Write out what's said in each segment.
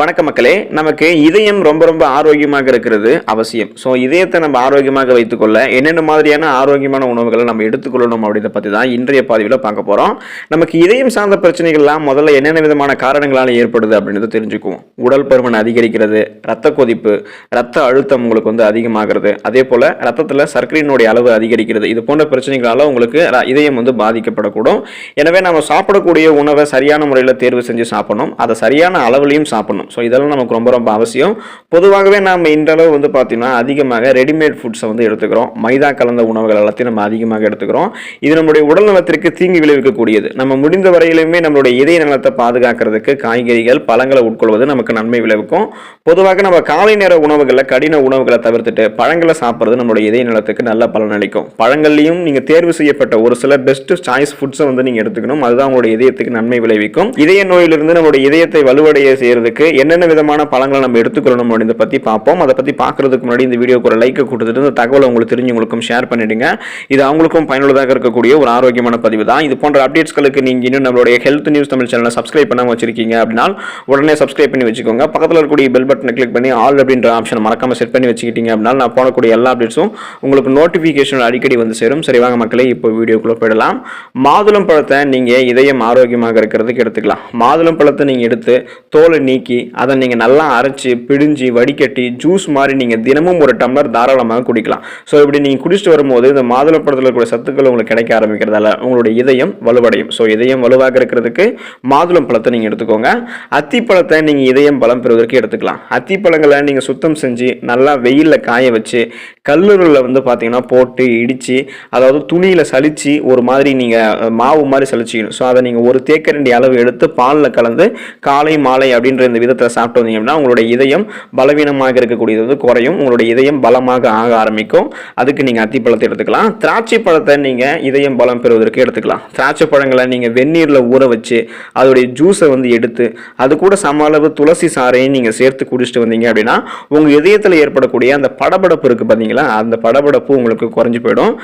வணக்க மக்களே, நமக்கு இதயம் ரொம்ப ரொம்ப ஆரோக்கியமாக இருக்கிறது அவசியம். ஸோ இதயத்தை நம்ம ஆரோக்கியமாக வைத்துக்கொள்ள என்னென்ன மாதிரியான ஆரோக்கியமான உணவுகளை நம்ம எடுத்துக்கொள்ளணும் அப்படின்றத பற்றி தான் இன்றைய பதிவில் பார்க்க போகிறோம். நமக்கு இதயம் சார்ந்த பிரச்சனைகள்லாம் முதல்ல என்னென்ன விதமான காரணங்களால் ஏற்படுது அப்படின்றத தெரிஞ்சுக்குவோம். உடல் பருமன் அதிகரிக்கிறது, ரத்த கொதிப்பு, ரத்த அழுத்தம் உங்களுக்கு அதிகமாகிறது, அதே போல் ரத்தத்தில் சர்க்கரையினுடைய அளவு அதிகரிக்கிறது. இது போன்ற பிரச்சனைகளால் உங்களுக்கு இதயம் பாதிக்கப்படக்கூடும். எனவே நம்ம சாப்பிடக்கூடிய உணவை சரியான முறையில் தேர்வு செஞ்சு சாப்பிடணும், அதை சரியான அளவுலையும் சாப்பிடணும். ஸோ இதெல்லாம் நமக்கு ரொம்ப ரொம்ப அவசியம். பொதுவாகவே நம்ம இன்றளவு பார்த்தீங்கன்னா அதிகமாக ரெடிமேட் ஃபுட்ஸை எடுத்துக்கிறோம். மைதா கலந்த உணவுகள் எல்லாத்தையும் நம்ம அதிகமாக எடுத்துக்கிறோம். இது நம்முடைய உடல் நலத்திற்கு தீங்கு விளைவிக்கக்கூடியது. நம்ம முடிந்த வரையிலுமே நம்மளுடைய இதய நலத்தை பாதுகாக்கிறதுக்கு காய்கறிகள், பழங்களை உட்கொள்வது நமக்கு நன்மை விளைவிக்கும். பொதுவாக நம்ம காலை நேர உணவுகளில் கடின உணவுகளை தவிர்த்துட்டு பழங்களை சாப்பிட்றது நம்மளுடைய இதய நலத்துக்கு நல்ல பலன் அளிக்கும். பழங்கள்லையும் நீங்கள் தேர்வு செய்யப்பட்ட ஒரு சில பெஸ்ட் சாய்ஸ் ஃபுட்ஸை நீங்கள் எடுத்துக்கணும். அதுதான் உங்களுடைய இதயத்துக்கு நன்மை விளைவிக்கும். இதய நோயிலிருந்து நம்மளுடைய இதயத்தை வலுவடைய செய்யறதுக்கு என்னென்ன விதமான பழங்களை நம்ம எடுத்துக்கொள்ளணும் அப்படின்றத பற்றி பார்ப்போம். அதை பற்றி பார்க்கறதுக்கு முன்னாடி இந்த வீடியோக்கு ஒரு லைக் கொடுத்துட்டு இந்த தகவலை உங்களுக்கு தெரிஞ்சவங்களுக்கும் ஷேர் பண்ணிடுங்க. இது அவங்களுக்கும் பயனுள்ளதாக இருக்கக்கூடிய ஒரு ஆரோக்கியமான பதிவு தான். இது போன்ற அப்டேட்ஸ்களுக்கு நீங்கள் இன்னும் நம்மளுடைய ஹெல்த் நியூஸ் தமிழ் சேனலை சப்ஸ்கிரைப் பண்ணாமல் வச்சிருக்கீங்க அப்படின்னா உடனே சப்ஸ்கிரைப் பண்ணி வச்சுக்கோங்க. பக்கத்தில் இருக்கக்கூடிய பெல் பட்டனை கிளிக் பண்ணி ஆல் அப்படின்ற ஆப்ஷனை மறக்காம செட் பண்ணி வச்சுக்கிட்டீங்க அப்படின்னா நான் போடக்கூடிய எல்லா அப்டேட்ஸும் உங்களுக்கு நோட்டிஃபிகேஷன் அடிக்கடி சேரும். சரி வாங்க மக்களே, இப்போ வீடியோக்குள்ள போயிடலாம். மாதுளம் பழத்தை நீங்கள் இதயம் ஆரோக்கியமாக இருக்கிறதுக்கு எடுத்துக்கலாம். மாதுளம் பழத்தை நீங்கள் எடுத்து தோலை நீக்கி அதை நீங்கள் நல்லா அரைச்சி பிழிஞ்சி வடிகட்டி ஜூஸ் மாதிரி நீங்கள் தினமும் ஒரு டம்ளர் தாராளமாக குடிக்கலாம். ஸோ இப்படி நீங்கள் குடிச்சிட்டு வரும்போது இந்த மாதுளப்பழத்தில் இருக்கிற சத்துக்கள் உங்களுக்கு கிடைக்க ஆரம்பிக்கிறதால உங்களுடைய இதயம் வலுவடையும். ஸோ இதயம் வலுவாக இருக்கிறதுக்கு மாதுளம் பழத்தை நீங்கள் எடுத்துக்கோங்க. அத்திப்பழத்தை நீங்கள் இதயம் பலம் பெறுவதற்கு எடுத்துக்கலாம். அத்திப்பழங்களை நீங்கள் சுத்தம் செஞ்சு நல்லா வெயிலில் காய வச்சு கல்லூரில் பார்த்தீங்கன்னா போட்டு இடித்து, அதாவது துணியில் சலிச்சு ஒரு மாதிரி நீங்கள் மாவு மாதிரி சலிச்சிக்கணும். ஸோ அதை நீங்கள் ஒரு தேக்கரண்டி அளவு எடுத்து பாலில் கலந்து காலை மாலை அப்படின்ற இந்த விதத்தை சாப்பிட்டு வந்தீங்கன்னா உங்களுடைய இதயம் பலவீனமாக இருக்கக்கூடியது குறையும், உங்களுடைய இதயம் பலமாக ஆக ஆரம்பிக்கும். அதுக்கு நீங்கள் அத்திப்பழத்தை எடுத்துக்கலாம். திராட்சை பழத்தை நீங்கள் இதயம் பலம் பெறுவதற்கு எடுத்துக்கலாம். திராட்சை பழங்களை நீங்கள் வெந்நீரில் ஊற வச்சு அதோடைய ஜூஸை எடுத்து அது கூட சம அளவு துளசி சாறையும் நீங்கள் சேர்த்து குடிச்சிட்டு வந்தீங்க அப்படின்னா உங்கள் இதயத்தில் ஏற்படக்கூடிய அந்த படபடப்பு இருக்குது பார்த்தீங்களா, அந்த படபடப்பு உங்களுக்கு குறைஞ்சு போயிடும்.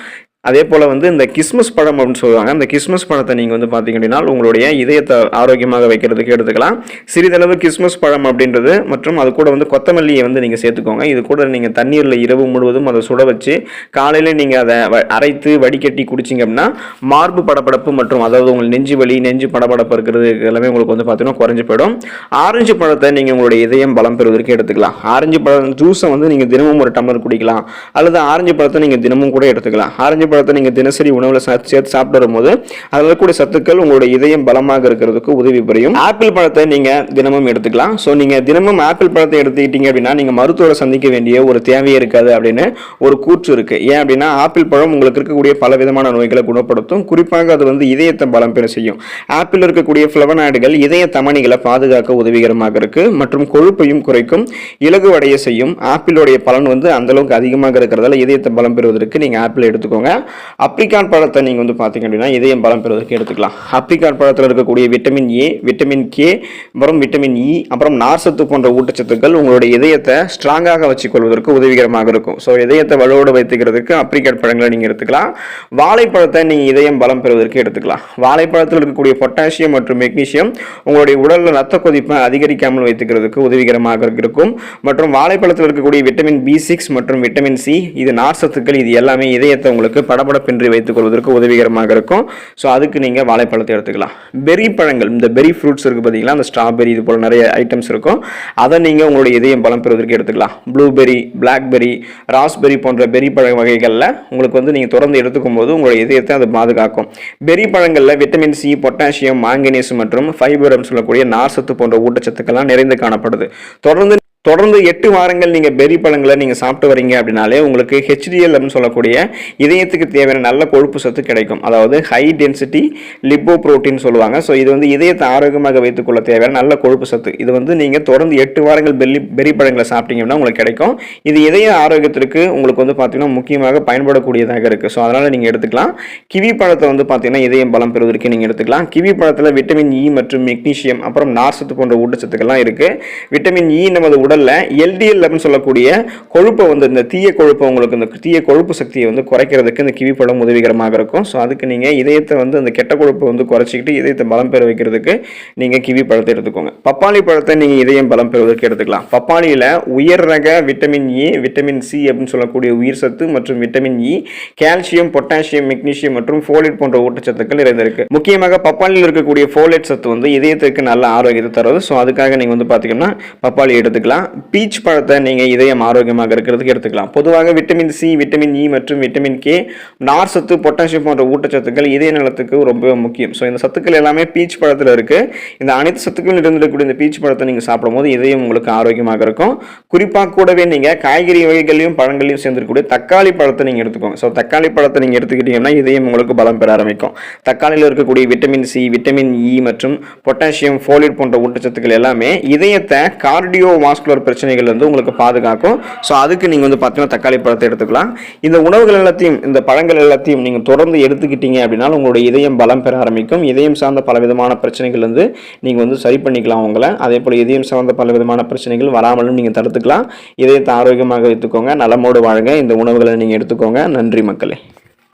அதே போல் இந்த கிஸ்மஸ் பழம் அப்படின்னு சொல்லுவாங்க. அந்த கிஸ்மஸ் பழத்தை நீங்கள் பார்த்தீங்க அப்படின்னா உங்களுடைய இதயத்தை ஆரோக்கியமாக வைக்கிறதுக்கு எடுத்துக்கலாம். சிறிதளவு கிஸ்மஸ் பழம் அப்படின்றது மற்றும் அது கூட கொத்தமல்லியை நீங்கள் சேர்த்துக்கோங்க. இது கூட நீங்கள் தண்ணீரில் இரவு முழுவதும் அதை சுட வச்சு காலையில் நீங்கள் அதை அரைத்து வடிகட்டி குடிச்சிங்க அப்படின்னா மார்பு படபடப்பு மற்றும் அதாவது உங்களுக்கு நெஞ்சு வலி, நெஞ்சு படபடப்பு இருக்கிறது எல்லாமே உங்களுக்கு பார்த்தீங்கன்னா குறைஞ்சு போயிடும். ஆரஞ்சு பழத்தை நீங்கள் உங்களுடைய இதயம் பலம் பெறுவதற்கு எடுத்துக்கலாம். ஆரஞ்சு பழம் ஜூஸை நீங்கள் தினமும் ஒரு டம்ளர் குடிக்கலாம், அல்லது ஆரஞ்சு பழத்தை நீங்கள் தினமும் கூட எடுத்துக்கலாம். ஆரஞ்சு பழத்தை நீங்க தினசரி உணவுல சேர்த்து சாப்பிட்டு வரும்போது அதில் இருக்கக்கூடிய சத்துக்கள் உங்களுடைய இதயம் பலமாக இருக்கிறதுக்கு உதவி புரியும். ஆப்பிள் பழத்தை நீங்க தினமும் எடுத்துக்கலாம். ஸோ நீங்க தினமும் ஆப்பிள் பழத்தை எடுத்துக்கிட்டீங்க அப்படின்னா நீங்க மருத்துவரை சந்திக்க வேண்டிய ஒரு தேவையே இருக்காது அப்படின்னு ஒரு கூற்று இருக்கு. ஏன் அப்படின்னா ஆப்பிள் பழம் உங்களுக்கு இருக்கக்கூடிய பல விதமான நோய்களை குணப்படுத்தும். குறிப்பாக அது இதயத்தை பலம் பெற செய்யும். ஆப்பிள் இருக்கக்கூடிய ஃபிளவனாய்டுகள் இதய தமனிகளை பாதுகாக்க உதவிகரமாக இருக்கு மற்றும் கொழுப்பையும் குறைக்கும், இலகுவடைய செய்யும். ஆப்பிளுடைய பலன் அந்த அளவுக்கு அதிகமாக இருக்கிறதால இதயத்தை பலம் பெறுவதற்கு நீங்க ஆப்பிள் எடுத்துக்கோங்க. அப்ரிகாட் பழத்தை நீங்க பாத்தீங்க அப்படின்னா இதயம் பலம் பெறுவதற்கு எடுத்துக்கலாம். அப்ரிகாட் பழத்தில் இருக்கக்கூடிய விட்டமின் ஏ, விட்டமின் கே, அப்புறம் விட்டமின் இ, அப்புறம் நார்சத்து போன்ற ஊட்டச்சத்துக்கள் உங்களுடைய இதயத்தை ஸ்ட்ராங்காக வச்சுக்கொள்வதற்கு உதவிகரமாக இருக்கும். ஸோ இதயத்தை வலுவோடு வைத்துக்கிறதுக்கு அப்ரிகாட் பழங்களை நீங்க எடுத்துக்கலாம். வாழைப்பழத்தை நீங்க இதயம் பலம் பெறுவதற்கு எடுத்துக்கலாம். வாழைப்பழத்தில் இருக்கக்கூடிய பொட்டாசியம் மற்றும் மெக்னீசியம் உங்களுடைய உடலில் ரத்த கொதிப்பை அதிகரிக்காமல் வைத்துக்கிறதுக்கு உதவிகரமாக இருக்கும். மற்றும் வாழைப்பழத்தில் இருக்கக்கூடிய விட்டமின் பி6 மற்றும் விட்டமின் சி, இது நார்சத்துக்கள், இது எல்லாமே இதயத்தை உங்களுக்கு படபடப்பின்றி வைத்துக் கொள்வதற்கு உதவிகரமாக இருக்கும். ஸோ அதுக்கு நீங்கள் வாழைப்பழத்தை எடுத்துக்கலாம். பெரி பழங்கள், இந்த பெரி ஃப்ரூட்ஸ் இருக்குது பார்த்தீங்களா, அந்த ஸ்ட்ராபெரி, இது போல் நிறைய ஐட்டம்ஸ் இருக்கும். அதை நீங்கள் உங்களுடைய இதயம் பலம் பெறுவதற்கு எடுத்துக்கலாம். ப்ளூபெரி, பிளாக்பெரி, ராஸ்பெரி போன்ற பெரி பழ வகைகளில் உங்களுக்கு நீங்கள் தொடர்ந்து எடுத்துக்கும் போது உங்களுடைய இதயத்தை அது பாதுகாக்கும். பெரி பழங்களில் விட்டமின் சி, பொட்டாசியம், மாங்கனீஸ் மற்றும் ஃபைபர் சொல்லக்கூடிய நார்சத்து போன்ற ஊட்டச்சத்துக்கள்லாம் நிறைந்து காணப்படுது. தொடர்ந்து 8 வாரங்கள் நீங்கள் பெரி பழங்களை நீங்கள் சாப்பிட்டு வரீங்க அப்படின்னாலே உங்களுக்கு HDL சொல்லக்கூடிய இதயத்துக்கு தேவையான நல்ல கொழுப்பு சத்து கிடைக்கும். அதாவது ஹை டென்சிட்டி லிப்போ புரோட்டீன் சொல்லுவாங்க. ஸோ இது இதயத்தை ஆரோக்கியமாக வைத்துக்கொள்ள தேவையான நல்ல கொழுப்பு சத்து. இது நீங்கள் தொடர்ந்து 8 வாரங்கள் பெரி பழங்களை சாப்பிட்டீங்க அப்படின்னா உங்களுக்கு கிடைக்கும். இது இதய ஆரோக்கியத்திற்கு உங்களுக்கு பார்த்தீங்கன்னா முக்கியமாக பயன்படக்கூடியதாக இருக்குது. ஸோ அதனால் நீங்கள் எடுத்துக்கலாம். கிவி பழத்தை பார்த்தீங்கன்னா இதயம் பலம் பெறுவதற்கு நீங்கள் எடுத்துக்கலாம். கிவி பழத்தில் விட்டமின் இ மற்றும் மெக்னீசியம் அப்புறம் நார்சத்து போன்ற ஊட்டச்சத்துக்கள்லாம் இருக்குது. விட்டமின் இ நமது உடல் முதல்ல எல்டிஎல் அப்படின்னு சொல்லக்கூடிய கொழுப்பை வந்து இந்த தீய கொழுப்பை உங்களுக்கு இந்த தீய கொழுப்பு சக்தியை வந்து குறைக்கிறதுக்கு இந்த கிவி பழம் உதவிகரமாக இருக்கும். ஸோ அதுக்கு நீங்கள் இதயத்தை வந்து அந்த கெட்ட கொழுப்பை வந்து குறைச்சிக்கிட்டு இதயத்தை பலம் பெற வைக்கிறதுக்கு நீங்கள் கிவி பழத்தை எடுத்துக்கோங்க. பப்பாளி பழத்தை நீங்கள் இதயம் பலம் பெறுவதற்கு எடுத்துக்கலாம். பப்பாளியில் உயர் ரக விட்டமின் ஏ, விட்டமின் சி அப்படின்னு சொல்லக்கூடிய உயிர் சத்து மற்றும் vitamin E, calcium, potassium, magnesium மற்றும் ஃபோலேட் போன்ற ஊட்டச்சத்துக்கள் நிறைந்திருக்கு. முக்கியமாக பப்பாளியில் இருக்கக்கூடிய ஃபோலேட் சத்து வந்து இதயத்திற்கு நல்ல ஆரோக்கியத்தை தருவது. ஸோ அதுக்காக நீங்கள் வந்து பார்த்தீங்கன்னா பப்பாளி எடுத்துக்கலாம். பீச் பழத்தை நீங்கள் இதயம் ஆரோக்கியமாக இருக்கிறதுக்கு எடுத்துக்கலாம். பொதுவாக விட்டமின் சி, விட்டமின் இ மற்றும் விட்டமின் கே, நார் சத்து, பொட்டாசியம் போன்ற ஊட்டச்சத்துக்கள் இதய நலத்துக்கு ரொம்ப முக்கியம். ஸோ இந்த சத்துக்கள் எல்லாமே பீச் பழத்தில் இருக்கு. இந்த அனைத்து சத்துக்களும் இருந்திருக்கக்கூடிய இந்த பீச் பழத்தை நீங்கள் சாப்பிடும்போது இதயம் உங்களுக்கு ஆரோக்கியமாக இருக்கும். குறிப்பாக கூடவே நீங்கள் காய்கறி வகைகளையும் பழங்களையும் சேர்ந்திருக்கக்கூடிய தக்காளி பழத்தை நீங்கள் எடுத்துக்கோங்க. ஸோ தக்காளி பழத்தை நீங்கள் எடுத்துக்கிட்டீங்கன்னா இதயம் உங்களுக்கு பலம் பெற ஆரம்பிக்கும். தக்காளியில் இருக்கக்கூடிய விட்டமின் சி, விட்டமின் இ மற்றும் பொட்டாசியம், ஃபோலேட் போன்ற ஊட்டச்சத்துக்கள் எல்லாமே இதயத்தை கார்டியோ வாஸ்குலர் பிரச்சனைகள் வந்து உங்களுக்கு பாதுகாக்கும். ஸோ அதுக்கு நீங்கள் வந்து பார்த்தீங்கன்னா தக்காளி பழத்தை எடுத்துக்கலாம். இந்த உணவுகள் எல்லாத்தையும், இந்த பழங்கள் எல்லாத்தையும் நீங்கள் தொடர்ந்து எடுத்துக்கிட்டீங்க அப்படின்னா உங்களுடைய இதயம் பலம் பெற ஆரம்பிக்கும். இதயம் சார்ந்த பலவிதமான பிரச்சனைகள் வந்து நீங்கள் வந்து சரி பண்ணிக்கலாம் உங்களை. அதே போல் இதயம் சார்ந்த பலவிதமான பிரச்சனைகள் வராமலும் நீங்கள் தடுத்துக்கலாம். இதயத்தை ஆரோக்கியமாக வைத்துக்கோங்க. நலமோடு வாழுங்க. இந்த உணவுகளை நீங்கள் எடுத்துக்கோங்க. நன்றி மக்களே.